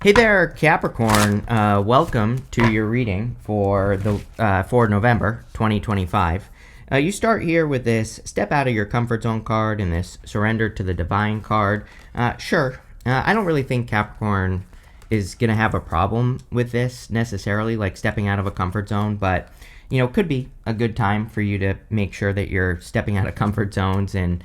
Hey there, Capricorn. Welcome to your reading for November 2025. You start here with this step out of your comfort zone card and this surrender to the divine card. I don't really think Capricorn is going to have a problem with this necessarily, like stepping out of a comfort zone, but could be a good time for you to make sure that you're stepping out of comfort zones and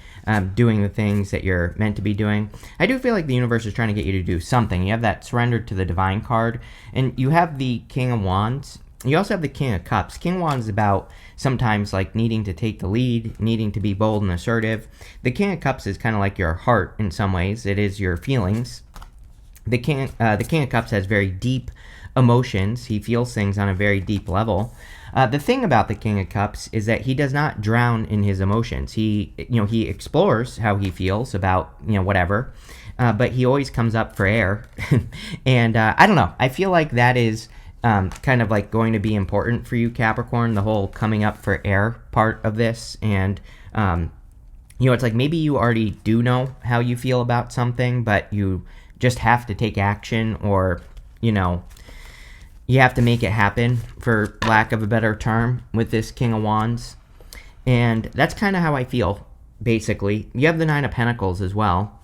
doing the things that you're meant to be doing. I do feel like the universe is trying to get you to do something. You have that surrender to the divine card, and you have the King of Wands. You also have the King of Cups. King of Wands is about sometimes like needing to take the lead, needing to be bold and assertive. The King of Cups is kind of like your heart in some ways. It is your feelings. The King of Cups has very deep emotions. He feels things on a very deep level. The thing about the King of Cups is that he does not drown in his emotions. He explores how he feels about, whatever, but he always comes up for air. And I don't know. I feel like that is kind of like going to be important for you, Capricorn, the whole coming up for air part of this. And, it's like maybe you already do know how you feel about something, but you just have to take action, or, you have to make it happen, for lack of a better term, with this King of Wands. And that's kind of how I feel, basically. You have the Nine of Pentacles as well.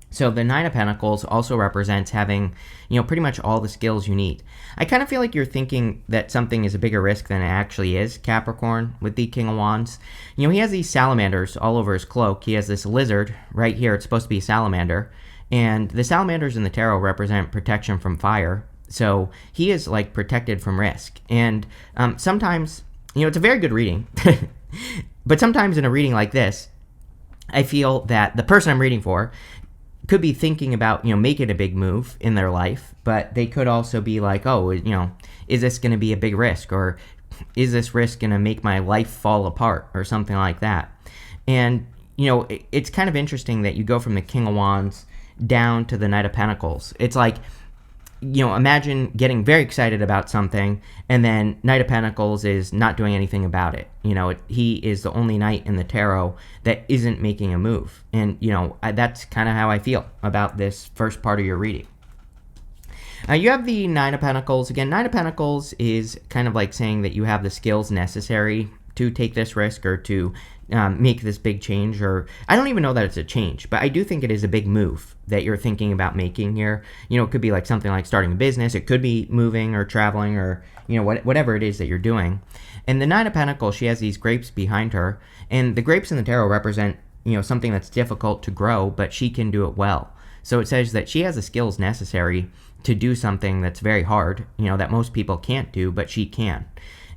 So the Nine of Pentacles also represents having, pretty much all the skills you need. I kind of feel like you're thinking that something is a bigger risk than it actually is, Capricorn, with the King of Wands. He has these salamanders all over his cloak. He has this lizard right here. It's supposed to be a salamander. And the salamanders in the tarot represent protection from fire. So he is like protected from risk. And sometimes, it's a very good reading. But sometimes in a reading like this, I feel that the person I'm reading for could be thinking about, making a big move in their life. But they could also be like, oh, is this going to be a big risk? Or is this risk going to make my life fall apart? Or something like that. And, it's kind of interesting that you go from the King of Wands down to the Knight of Pentacles. It's like, imagine getting very excited about something, and then Knight of Pentacles is not doing anything about it. He is the only knight in the tarot that isn't making a move. And, that's kind of how I feel about this first part of your reading. You have the Nine of Pentacles. Again, Nine of Pentacles is kind of like saying that you have the skills necessary to take this risk, or to make this big change. Or I don't even know that it's a change, but I do think it is a big move that you're thinking about making here. It could be like something like starting a business. It could be moving or traveling, or whatever it is that you're doing. And the Nine of Pentacles, she has these grapes behind her, and the grapes in the tarot represent something that's difficult to grow, but she can do it well. So it says that she has the skills necessary to do something that's very hard, that most people can't do, but she can.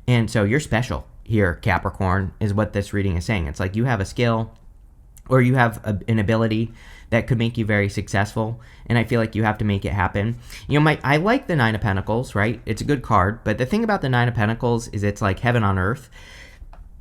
And so you're special here, Capricorn, is what this reading is saying. It's like you have a skill, or you have an ability that could make you very successful, and I feel like you have to make it happen. I like the Nine of Pentacles, right? It's a good card, but the thing about the Nine of Pentacles is it's like heaven on earth,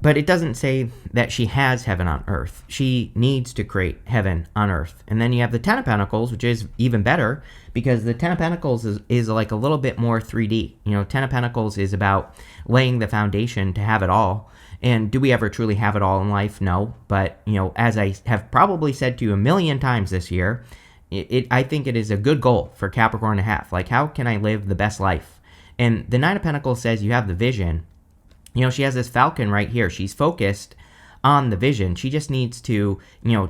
but it doesn't say that she has heaven on earth. She needs to create heaven on earth. And then you have the Ten of Pentacles, which is even better, because the Ten of Pentacles is like a little bit more 3D. Ten of Pentacles is about laying the foundation to have it all. And do we ever truly have it all in life? No. But, as I have probably said to you a million times this year, I think it is a good goal for Capricorn to have. Like, how can I live the best life? And the Nine of Pentacles says you have the vision. She has this falcon right here. She's focused on the vision. She just needs to,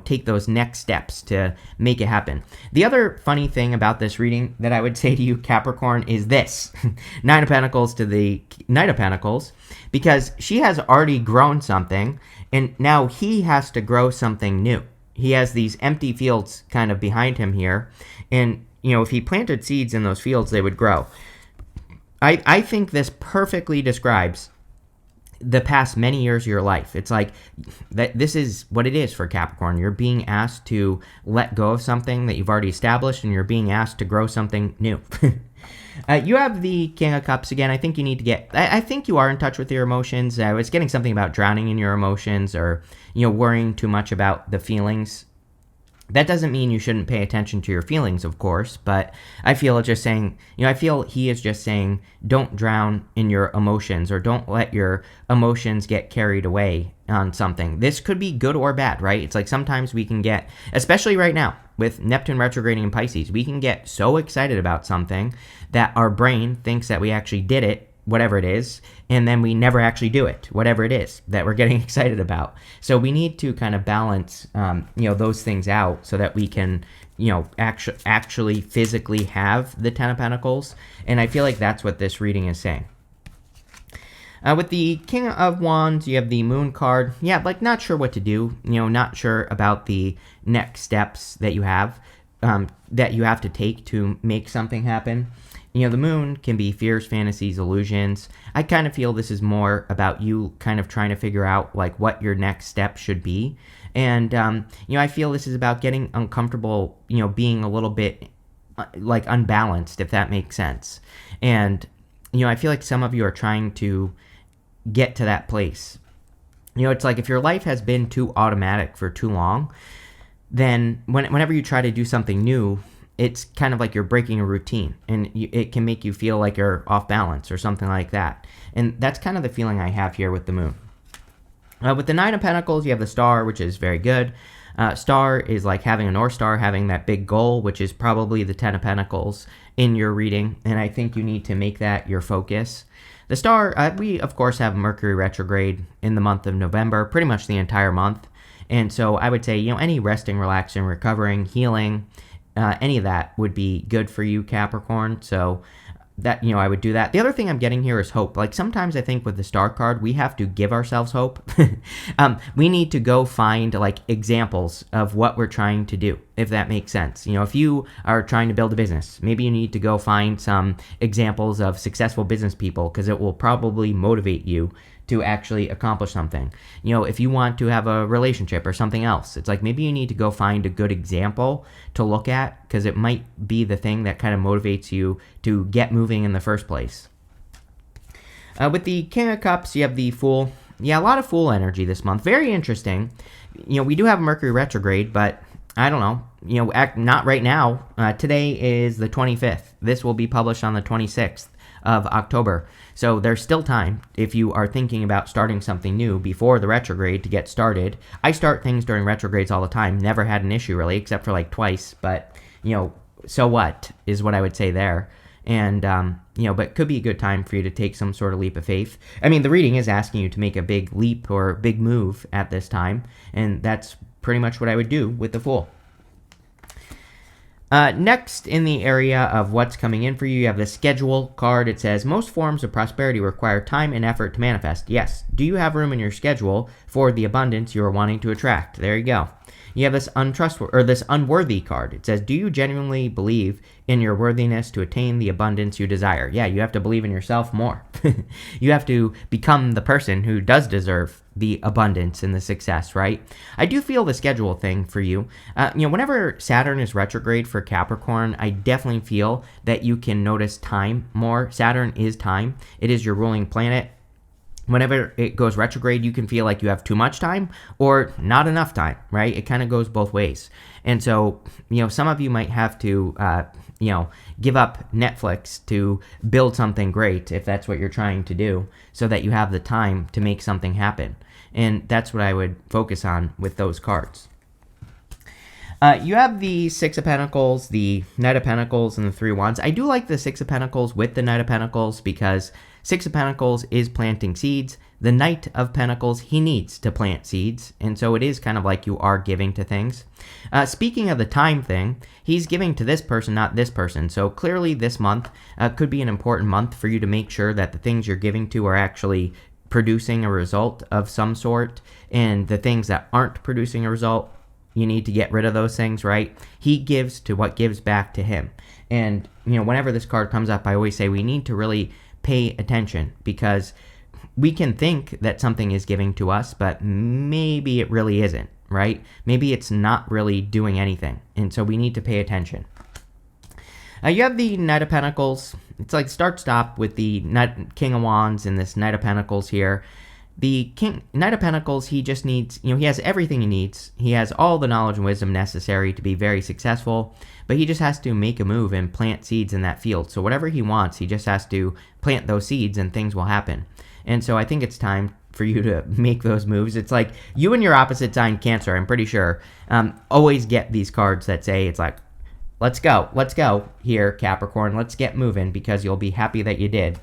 take those next steps to make it happen. The other funny thing about this reading that I would say to you, Capricorn, is this. Nine of Pentacles to the Knight of Pentacles, because she has already grown something, and now he has to grow something new. He has these empty fields kind of behind him here, and, if he planted seeds in those fields, they would grow. I think this perfectly describes the past many years of your life. It's like that. This is what it is for Capricorn. You're being asked to let go of something that you've already established, and you're being asked to grow something new. You have the King of Cups again. I think you need to get, I think you are in touch with your emotions. I was getting something about drowning in your emotions, or, worrying too much about the feelings. That doesn't mean you shouldn't pay attention to your feelings, of course, but I feel it's just saying, I feel he is just saying, don't drown in your emotions, or don't let your emotions get carried away on something. This could be good or bad, right? It's like sometimes we can get, especially right now, with Neptune retrograding in Pisces. We can get so excited about something that our brain thinks that we actually did it, whatever it is, and then we never actually do it, whatever it is that we're getting excited about. So we need to kind of balance, those things out so that we can, actually physically have the Ten of Pentacles. And I feel like that's what this reading is saying. With the King of Wands, you have the Moon card. Yeah, like not sure what to do, not sure about the next steps that you have to take to make something happen. The Moon can be fears, fantasies, illusions. I kind of feel this is more about you kind of trying to figure out like what your next step should be. And, I feel this is about getting uncomfortable, being a little bit like unbalanced, if that makes sense. And, I feel like some of you are trying to get to that place. It's like if your life has been too automatic for too long, then whenever you try to do something new, it's kind of like you're breaking a routine, and it can make you feel like you're off balance or something like that. And that's kind of the feeling I have here with the Moon. With the Nine of Pentacles, you have the Star, which is very good. Star is like having a North Star, having that big goal, which is probably the Ten of Pentacles in your reading. And I think you need to make that your focus. The Star, we of course have Mercury retrograde in the month of November, pretty much the entire month. And so I would say, any resting, relaxing, recovering, healing, any of that would be good for you, Capricorn. So that, I would do that. The other thing I'm getting here is hope. Like sometimes I think with the Star card, we have to give ourselves hope. We need to go find like examples of what we're trying to do, if that makes sense. If you are trying to build a business, maybe you need to go find some examples of successful business people, because it will probably motivate you to actually accomplish something. If you want to have a relationship or something else, it's like maybe you need to go find a good example to look at, because it might be the thing that kind of motivates you to get moving in the first place. With the King of Cups, you have the Fool. Yeah, a lot of Fool energy this month. Very interesting. We do have Mercury retrograde, but I don't know. Not right now. Today is the 25th. This will be published on the 26th of October. So there's still time if you are thinking about starting something new before the retrograde to get started. I start things during retrogrades all the time. Never had an issue really, except for like twice. But, so what is what I would say there. And, but it could be a good time for you to take some sort of leap of faith. I mean, the reading is asking you to make a big leap or big move at this time. And that's pretty much what I would do with the Fool. Next, in the area of what's coming in for you, you have the Schedule card. It says, most forms of prosperity require time and effort to manifest. Yes. Do you have room in your schedule for the abundance you are wanting to attract? There you go. You have this this unworthy card. It says, do you genuinely believe in your worthiness to attain the abundance you desire? Yeah, you have to believe in yourself more. You have to become the person who does deserve the abundance and the success, right? I do feel the Schedule thing for you. Whenever Saturn is retrograde for Capricorn, I definitely feel that you can notice time more. Saturn is time. It is your ruling planet. Whenever it goes retrograde, you can feel like you have too much time or not enough time, right? It kind of goes both ways. And so, some of you might have to, give up Netflix to build something great if that's what you're trying to do, so that you have the time to make something happen. And that's what I would focus on with those cards. You have the Six of Pentacles, the Knight of Pentacles, and the Three of Wands. I do like the Six of Pentacles with the Knight of Pentacles because Six of Pentacles is planting seeds. The Knight of Pentacles, he needs to plant seeds. And so it is kind of like you are giving to things. Speaking of the time thing, he's giving to this person, not this person. So clearly this month could be an important month for you to make sure that the things you're giving to are actually producing a result of some sort. And the things that aren't producing a result, you need to get rid of those things, right? He gives to what gives back to him. And, whenever this card comes up, I always say we need to really pay attention, because we can think that something is giving to us, but maybe it really isn't, right? Maybe it's not really doing anything. And so we need to pay attention. You have the Knight of Pentacles. It's like start-stop with the King of Wands and this Knight of Pentacles here. The Knight of Pentacles, he just needs, he has everything he needs. He has all the knowledge and wisdom necessary to be very successful, but he just has to make a move and plant seeds in that field. So whatever he wants, he just has to plant those seeds and things will happen. And so I think it's time for you to make those moves. It's like you and your opposite sign, Cancer, I'm pretty sure, always get these cards that say it's like, let's go here, Capricorn, let's get moving, because you'll be happy that you did.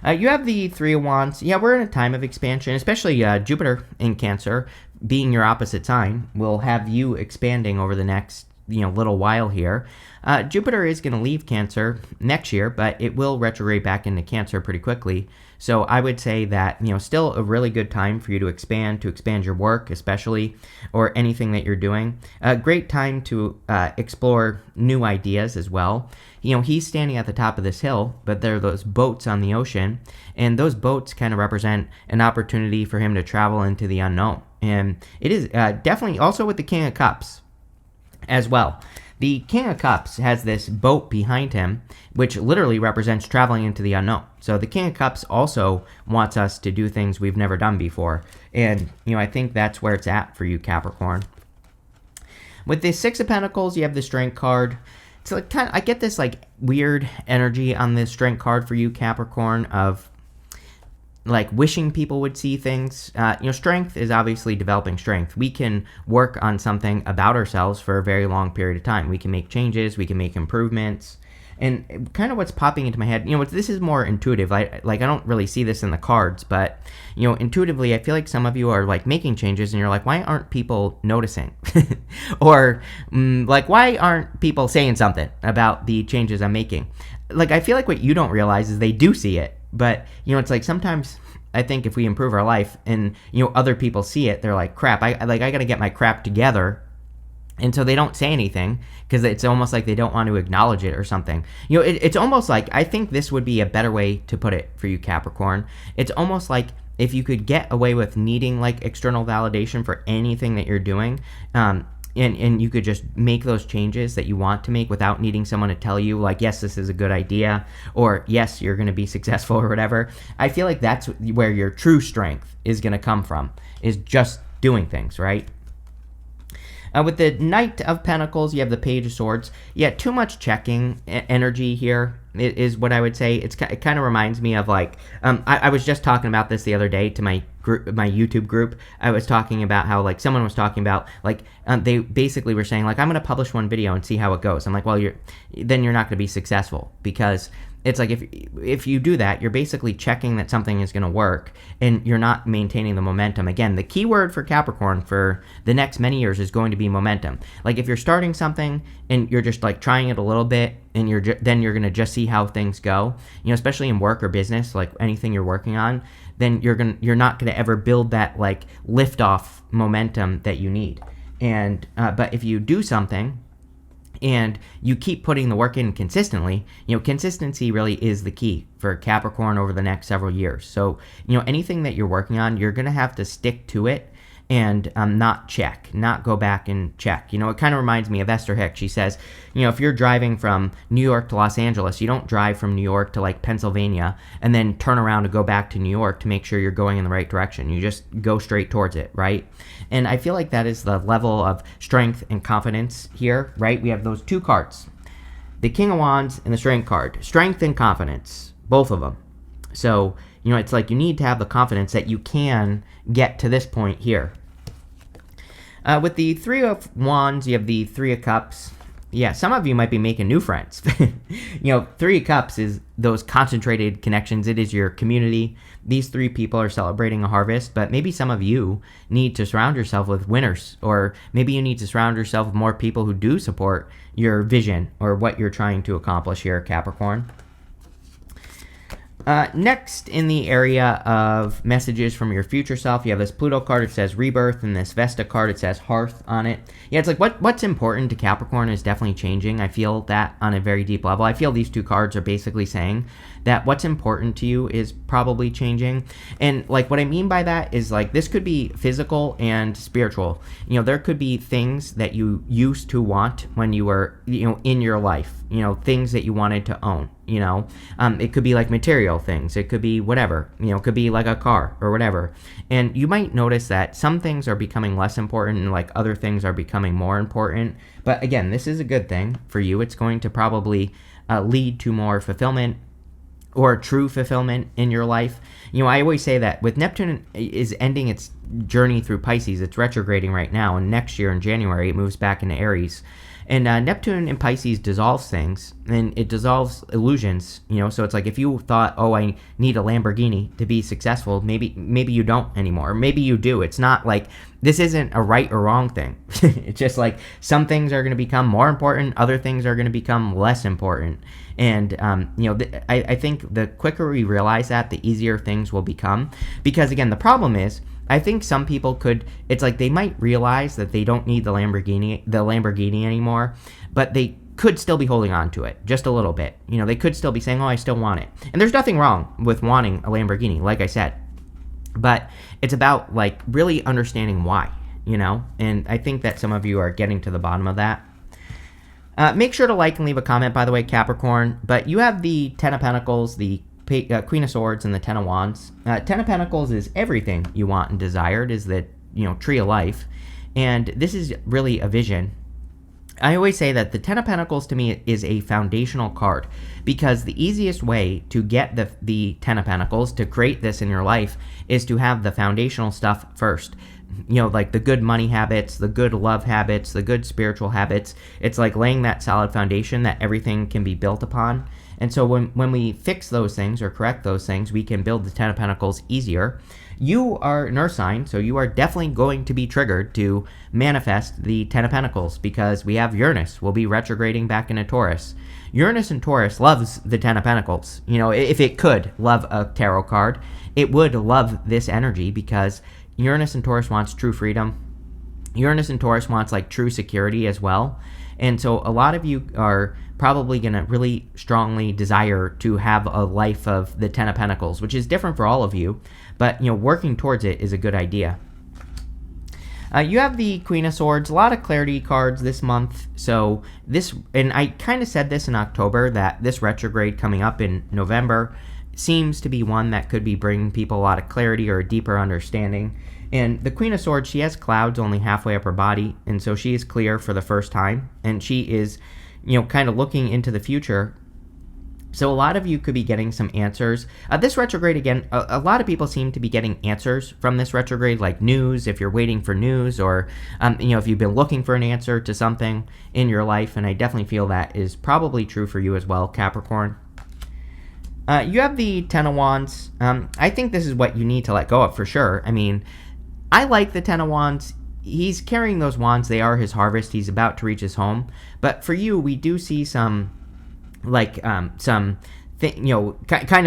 You have the Three of Wands. Yeah, we're in a time of expansion, especially Jupiter in Cancer, being your opposite sign, will have you expanding over the next little while here. Jupiter is going to leave Cancer next year, but it will retrograde back into Cancer pretty quickly. So I would say that, still a really good time for you to expand your work, especially, or anything that you're doing. A great time to explore new ideas as well. He's standing at the top of this hill, but there are those boats on the ocean, and those boats kind of represent an opportunity for him to travel into the unknown. And it is definitely also with the King of Cups as well. The King of Cups has this boat behind him, which literally represents traveling into the unknown. So the King of Cups also wants us to do things we've never done before. And, I think that's where it's at for you, Capricorn. With the Six of Pentacles, you have the Strength card. It's like I get this like weird energy on this Strength card for you, Capricorn, of like wishing people would see things. Strength is obviously developing strength. We can work on something about ourselves for a very long period of time. We can make changes, we can make improvements. And kind of what's popping into my head, this is more intuitive. I don't really see this in the cards, but, intuitively, I feel like some of you are like making changes and you're like, why aren't people noticing? Or why aren't people saying something about the changes I'm making? Like, I feel like what you don't realize is they do see it. But, it's like sometimes I think if we improve our life and, other people see it, they're like, crap, I got to get my crap together. And so they don't say anything because it's almost like they don't want to acknowledge it or something. It's almost like, I think this would be a better way to put it for you, Capricorn. It's almost like if you could get away with needing like external validation for anything that you're doing, and you could just make those changes that you want to make without needing someone to tell you, like, yes, this is a good idea, or yes, you're going to be successful or whatever. I feel like that's where your true strength is going to come from, is just doing things, right? With the Knight of Pentacles, you have the Page of Swords. Yeah, too much checking energy here is what I would say. It kind of reminds me of like, I was just talking about this the other day to my YouTube group. I was talking about how like someone was talking about like they basically were saying like, I'm going to publish one video and see how it goes. I'm like, well, then you're not going to be successful, because it's like if you do that, you're basically checking that something is going to work and you're not maintaining the momentum. Again, the key word for Capricorn for the next many years is going to be momentum. Like if you're starting something and you're just like trying it a little bit and then you're going to just see how things go, especially in work or business, like anything you're working on, then you're not going to ever build that like lift-off momentum that you need. And but if you do something and you keep putting the work in consistently, consistency really is the key for Capricorn over the next several years. So, anything that you're working on, you're going to have to stick to it and not go back and check. It kind of reminds me of Esther Hicks. She says, if you're driving from New York to Los Angeles, you don't drive from New York to like Pennsylvania and then turn around to go back to New York to make sure you're going in the right direction. You just go straight towards it, right? And I feel like that is the level of strength and confidence here, right? We have those two cards, the King of Wands and the Strength card. Strength and confidence, both of them. So, it's like you need to have the confidence that you can get to this point here. With the Three of Wands, you have the Three of Cups. Yeah, some of you might be making new friends. Three of Cups is those concentrated connections. It is your community. These three people are celebrating a harvest, but maybe some of you need to surround yourself with winners, or maybe you need to surround yourself with more people who do support your vision or what you're trying to accomplish here, Capricorn. Next, in the area of messages from your future self, you have this Pluto card. It says Rebirth, and this Vesta card, it says Hearth on it. Yeah, it's like what's important to Capricorn is definitely changing. I feel that on a very deep level. I feel these two cards are basically saying that what's important to you is probably changing. And like what I mean by that is like this could be physical and spiritual. There could be things that you used to want when you were, in your life, things that you wanted to own. It could be like material things. It could be whatever, it could be like a car or whatever. And you might notice that some things are becoming less important and like other things are becoming more important. But again, this is a good thing for you. It's going to probably lead to more fulfillment or true fulfillment in your life. I always say that with Neptune is ending its journey through Pisces, it's retrograding right now, and next year in January it moves back into Aries. And Neptune in Pisces dissolves things, and it dissolves illusions, so it's like if you thought, oh, I need a Lamborghini to be successful, maybe you don't anymore. Maybe you do. It's not like, this isn't a right or wrong thing. It's just like some things are going to become more important, other things are going to become less important. And, I think the quicker we realize that, the easier things will become. Because again, the problem is, I think some people it's like they might realize that they don't need the Lamborghini anymore, but they could still be holding on to it just a little bit. They could still be saying, oh, I still want it. And there's nothing wrong with wanting a Lamborghini, like I said. But it's about like really understanding why, and I think that some of you are getting to the bottom of that. Make sure to like and leave a comment, by the way, Capricorn. But you have the Ten of Pentacles, the Queen of Swords, and the Ten of Wands. Ten of Pentacles is everything you want and desired, is the tree of life, and this is really a vision. I always say that the Ten of Pentacles to me is a foundational card, because the easiest way to get the Ten of Pentacles, to create this in your life, is to have the foundational stuff first. Like the good money habits, the good love habits, the good spiritual habits. It's like laying that solid foundation that everything can be built upon. And so when we fix those things or correct those things, we can build the Ten of Pentacles easier. You are an earth sign, so you are definitely going to be triggered to manifest the Ten of Pentacles, because we have Uranus will be retrograding back into Taurus. Uranus in Taurus loves the Ten of Pentacles. If it could love a tarot card, it would love this energy, because Uranus in Taurus wants true freedom. Uranus in Taurus wants like true security as well. And so a lot of you are probably going to really strongly desire to have a life of the Ten of Pentacles, which is different for all of you, but working towards it is a good idea. You have the Queen of Swords, a lot of clarity cards this month. So and I kind of said this in October, that this retrograde coming up in November seems to be one that could be bringing people a lot of clarity or a deeper understanding. And the Queen of Swords, she has clouds only halfway up her body, and so she is clear for the first time, and she is, kind of looking into the future. So a lot of you could be getting some answers. This retrograde, again, a lot of people seem to be getting answers from this retrograde, like news, if you're waiting for news, or, if you've been looking for an answer to something in your life, and I definitely feel that is probably true for you as well, Capricorn. You have the Ten of Wands. I think this is what you need to let go of for sure. I like the Ten of Wands. He's carrying those wands. They are his harvest. He's about to reach his home. But for you, we do see kind of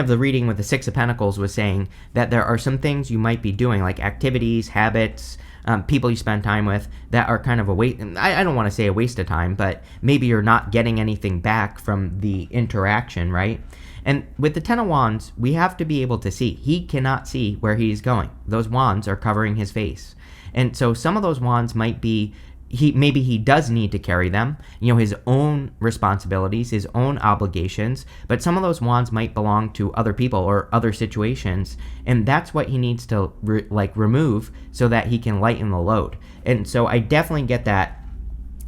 the reading with the Six of Pentacles was saying that there are some things you might be doing, like activities, habits, people you spend time with, that are kind of a waste. I don't want to say a waste of time, but maybe you're not getting anything back from the interaction, right? And with the Ten of Wands, we have to be able to see. He cannot see where he's going. Those wands are covering his face. And so some of those wands might be, maybe he does need to carry them, his own responsibilities, his own obligations, but some of those wands might belong to other people or other situations, and that's what he needs to remove so that he can lighten the load. And so I definitely get that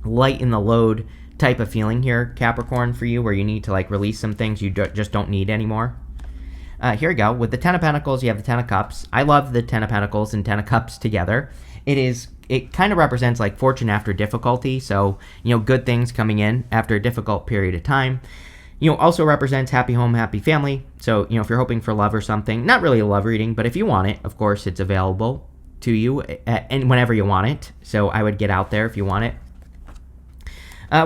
lighten the load type of feeling here, Capricorn, for you, where you need to release some things you just don't need anymore. Here we go. With the Ten of Pentacles, you have the Ten of Cups. I love the Ten of Pentacles and Ten of Cups together. It kind of represents fortune after difficulty. So, good things coming in after a difficult period of time. Also represents happy home, happy family. So, if you're hoping for love or something, not really a love reading, but if you want it, of course, it's available to you and whenever you want it. So I would get out there if you want it.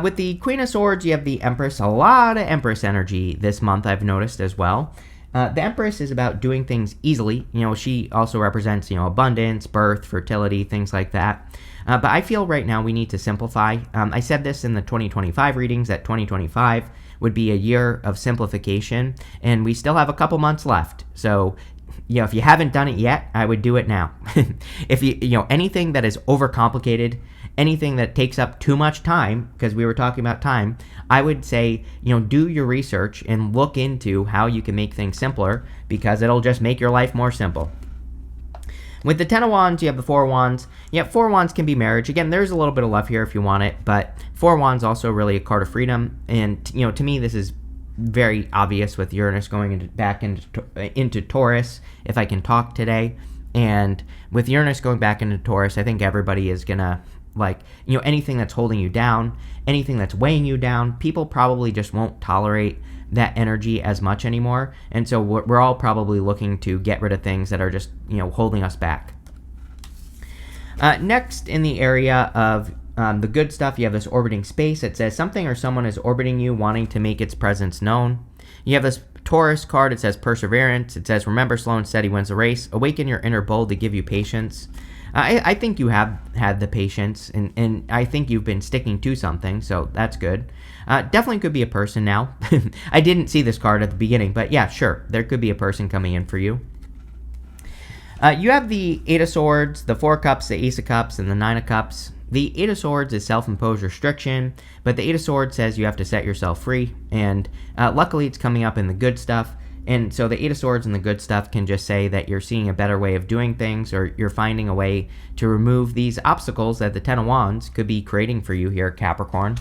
With the Queen of Swords, you have the Empress. A lot of Empress energy this month, I've noticed as well. The Empress is about doing things easily. She also represents, abundance, birth, fertility, things like that. But I feel right now we need to simplify. I said this in the 2025 readings, that 2025 would be a year of simplification, and we still have a couple months left. So, if you haven't done it yet, I would do it now. If anything that is overcomplicated, anything that takes up too much time, because we were talking about time, I would say, do your research and look into how you can make things simpler, because it'll just make your life more simple. With the Ten of Wands, you have the Four of Wands. Yeah, Four of Wands can be marriage. Again, there's a little bit of love here if you want it, but Four of Wands also really a card of freedom. And, to me, this is very obvious with Uranus going back into Taurus, if I can talk today. And with Uranus going back into Taurus, I think everybody is going to, like, anything that's holding you down, anything that's weighing you down, people probably just won't tolerate that energy as much anymore. And so we're all probably looking to get rid of things that are just, holding us back. Next, in the area of the good stuff, you have this orbiting space. It says something or someone is orbiting you, wanting to make its presence known. You have this Taurus card. It says perseverance. It says remember, slow and steady wins the race. Awaken your inner bull to give you patience. I think you have had the patience, and I think you've been sticking to something, so that's good. Definitely could be a person now. I didn't see this card at the beginning, but yeah, sure, there could be a person coming in for you. You have the Eight of Swords, the Four of Cups, the Ace of Cups, and the Nine of Cups. The Eight of Swords is self-imposed restriction, but the Eight of Swords says you have to set yourself free, and luckily it's coming up in the good stuff. And so the Eight of Swords and the good stuff can just say that you're seeing a better way of doing things, or you're finding a way to remove these obstacles that the Ten of Wands could be creating for you here, Capricorn.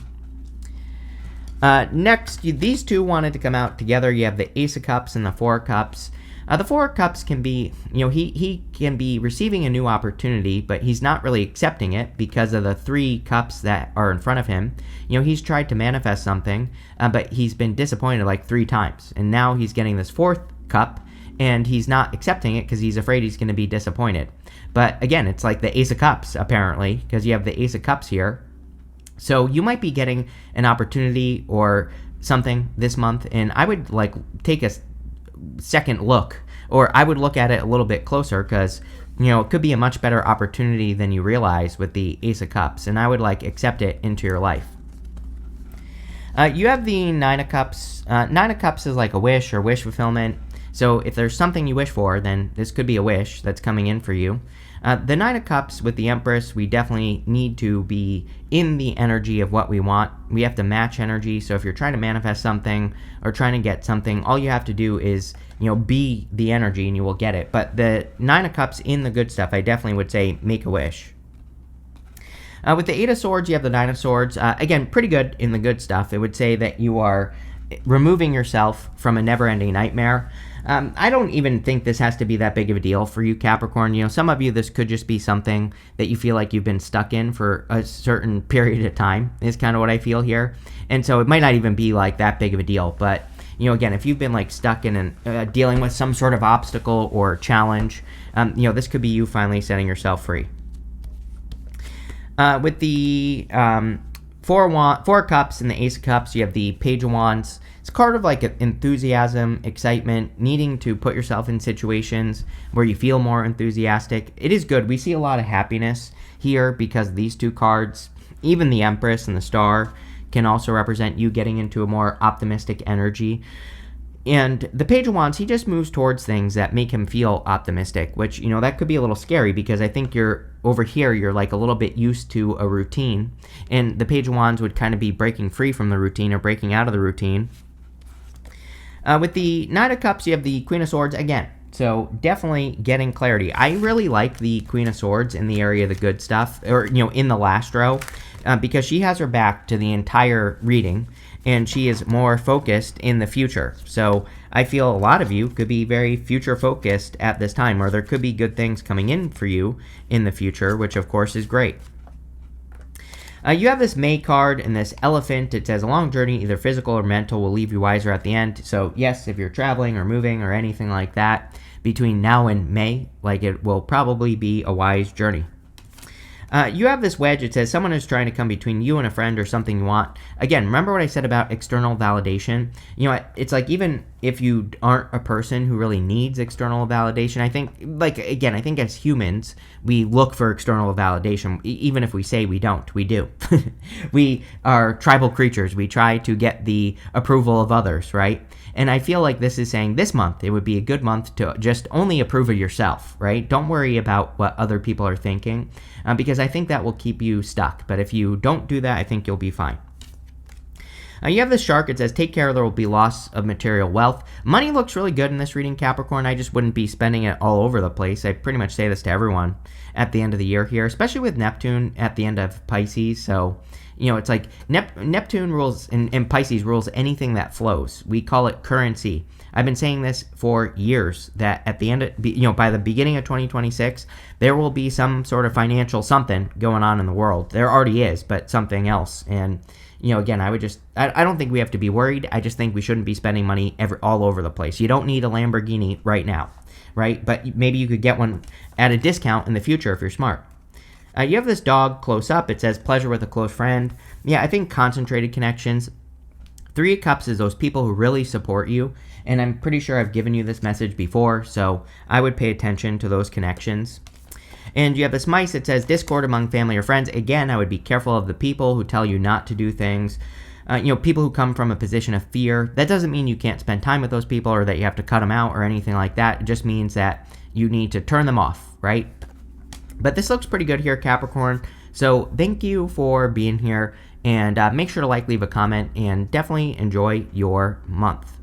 Next, these two wanted to come out together. You have the Ace of Cups and the Four of Cups. The Four of Cups can be, he can be receiving a new opportunity, but he's not really accepting it because of the Three Cups that are in front of him. He's tried to manifest something, but he's been disappointed like 3 times. And now he's getting this fourth cup, and he's not accepting it because he's afraid he's going to be disappointed. But again, it's like the Ace of Cups, apparently, because you have the Ace of Cups here. So you might be getting an opportunity or something this month, and I would take a second look, or I would look at it a little bit closer, because it could be a much better opportunity than you realize with the Ace of Cups, and I would accept it into your life. You have the Nine of Cups. Nine of Cups is like a wish or wish fulfillment. So if there's something you wish for, then this could be a wish that's coming in for you. The Nine of Cups with the Empress, we definitely need to be in the energy of what we want. We have to match energy. So if you're trying to manifest something or trying to get something, all you have to do is, be the energy and you will get it. But the Nine of Cups in the good stuff, I definitely would say make a wish. With the Eight of Swords, you have the Nine of Swords. Again, pretty good in the good stuff. It would say that you are removing yourself from a never-ending nightmare. I don't even think this has to be that big of a deal for you, Capricorn. Some of you, this could just be something that you feel like you've been stuck in for a certain period of time, is kind of what I feel here. And so it might not even be that big of a deal. But, again, if you've been stuck in dealing with some sort of obstacle or challenge, this could be you finally setting yourself free. With the Four of Cups and the Ace of Cups, you have the Page of Wands. It's kind of enthusiasm, excitement, needing to put yourself in situations where you feel more enthusiastic. It is good. We see a lot of happiness here because these two cards, even the Empress and the Star, can also represent you getting into a more optimistic energy. And the Page of Wands, he just moves towards things that make him feel optimistic, which, that could be a little scary because I think you're a little bit used to a routine. And the Page of Wands would kind of be breaking free from the routine or breaking out of the routine. With the Nine of Cups, you have the Queen of Swords again. So definitely getting clarity. I really like the Queen of Swords in the area of the good stuff, or, in the last row, because she has her back to the entire reading, and she is more focused in the future. So I feel a lot of you could be very future focused at this time, or there could be good things coming in for you in the future, which of course is great. You have this May card and this Elephant. It says a long journey, either physical or mental, will leave you wiser at the end. So yes, if you're traveling or moving or anything like that between now and May, it will probably be a wise journey. You have this wedge. It says someone is trying to come between you and a friend or something you want. Again, remember what I said about external validation? It's even if you aren't a person who really needs external validation, I think, I think as humans, we look for external validation. Even if we say we don't, we do. We are tribal creatures. We try to get the approval of others, right? And I feel like this is saying this month, it would be a good month to just only approve of yourself, right? Don't worry about what other people are thinking, because I think that will keep you stuck. But if you don't do that, I think you'll be fine. You have the shark. It says, take care, there will be loss of material wealth. Money looks really good in this reading, Capricorn. I just wouldn't be spending it all over the place. I pretty much say this to everyone at the end of the year here, especially with Neptune at the end of Pisces. So, it's like Neptune rules and Pisces rules anything that flows. We call it currency. I've been saying this for years that at the end of, by the beginning of 2026, there will be some sort of financial something going on in the world. There already is, but something else. And, again, I don't think we have to be worried. I just think we shouldn't be spending money all over the place. You don't need a Lamborghini right now, right? But maybe you could get one at a discount in the future if you're smart. You have this dog close up. It says pleasure with a close friend. Yeah, I think concentrated connections. 3 of Cups is those people who really support you. And I'm pretty sure I've given you this message before, so I would pay attention to those connections. And you have this Mice. It says discord among family or friends. Again, I would be careful of the people who tell you not to do things. People who come from a position of fear. That doesn't mean you can't spend time with those people or that you have to cut them out or anything like that. It just means that you need to turn them off, right? But this looks pretty good here, Capricorn. So thank you for being here, and make sure to leave a comment, and definitely enjoy your month.